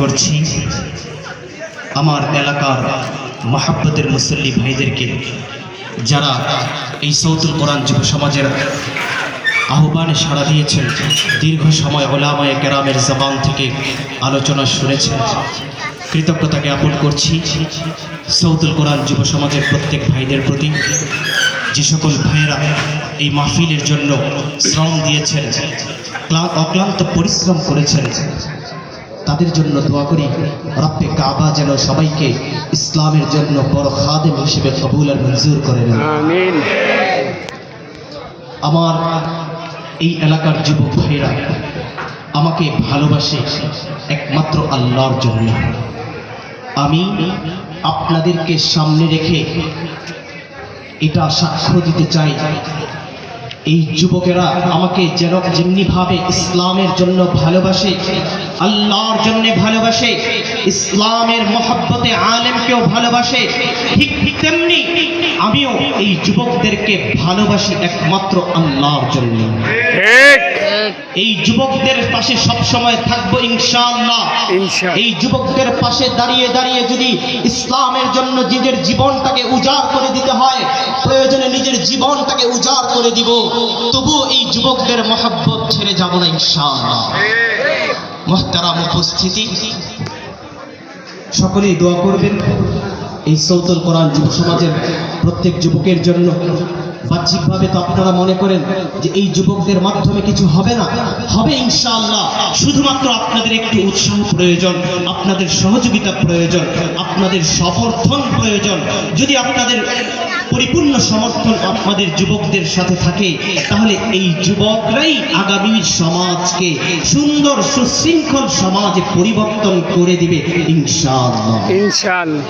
করছি আমার এলাকার মহাব্বতের মুসল্লি ভাইদেরকে, যারা এই সৌতুল কোরআন যুব সমাজের আহ্বানে সাড়া দিয়েছেন, দীর্ঘ সময় ওলামায়ে কেরামের জবান থেকে আলোচনা শুনেছেন। কৃতজ্ঞতা জ্ঞাপন করছি সৌতুল কোরআন যুব সমাজের প্রত্যেক ভাইদের প্রতি। যে সকল ভাইয়েরা এই মাহফিলের জন্য শ্রম দিয়েছেন, অক্লান্ত পরিশ্রম করেছেন, তাদের জন্য দোয়া করি রব্বে কাবা যেন সবাইকে ইসলামের জন্য বড় খাদেম হিসেবে কবুল আর মঞ্জুর করে নেন। আমিন। আমার এই এলাকার যুবক ভাইরা আমাকে ভালোবাসে একমাত্র আল্লাহর জন্য। আমি আপনাদেরকে সামনে রেখে এটা সাক্ষ্য দিতে চাই, এই যুবকেরা আমাকে যেন যেমনিভাবে ইসলামের জন্য ভালোবাসে, আল্লাহর জন্য ভালোবাসে, ইসলামের মহব্বতে আলেমকেও ভালোবাসে, ঠিক তেমনি আমিও এই যুবকদেরকে ভালোবাসি একমাত্র আল্লাহর জন্য। এই যুবকদের পাশে সবসময় থাকবো ইনশাআল্লাহ। এই যুবকদের পাশে দাঁড়িয়ে দাঁড়িয়ে যদি ইসলামের জন্য নিজের জীবনটাকে উজাড় করে দিতে হয়, প্রয়োজনে নিজের জীবনটাকে উজাড় করে দিব, তবুও এই যুবকদের মহব্বত ছেড়ে যাব না ইনশাআল্লাহ। মুহতারাম উপস্থিতি, সকলেই দোয়া করবেন এই সৌতুল কোরআন যুব সমাজের প্রত্যেক যুবকের জন্য। বাহ্যিকভাবে তো আপনারা মনে করেন যে এই যুবকদের মাধ্যমে কিছু হবে না, হবে ইনশাআল্লাহ। শুধুমাত্র আপনাদের একটু উৎসাহ প্রয়োজন, আপনাদের সহযোগিতা প্রয়োজন, আপনাদের সমর্থন প্রয়োজন। যদি আপনাদের পরিপূর্ণ সমর্থন আপনাদের যুবকদের সাথে থাকে, তাহলে এই যুবকরাই আগামী সমাজকে সুন্দর সুশৃঙ্খল সমাজে পরিবর্তন করে দিবে ইনশাআল্লাহ। ইনশাআল্লাহ।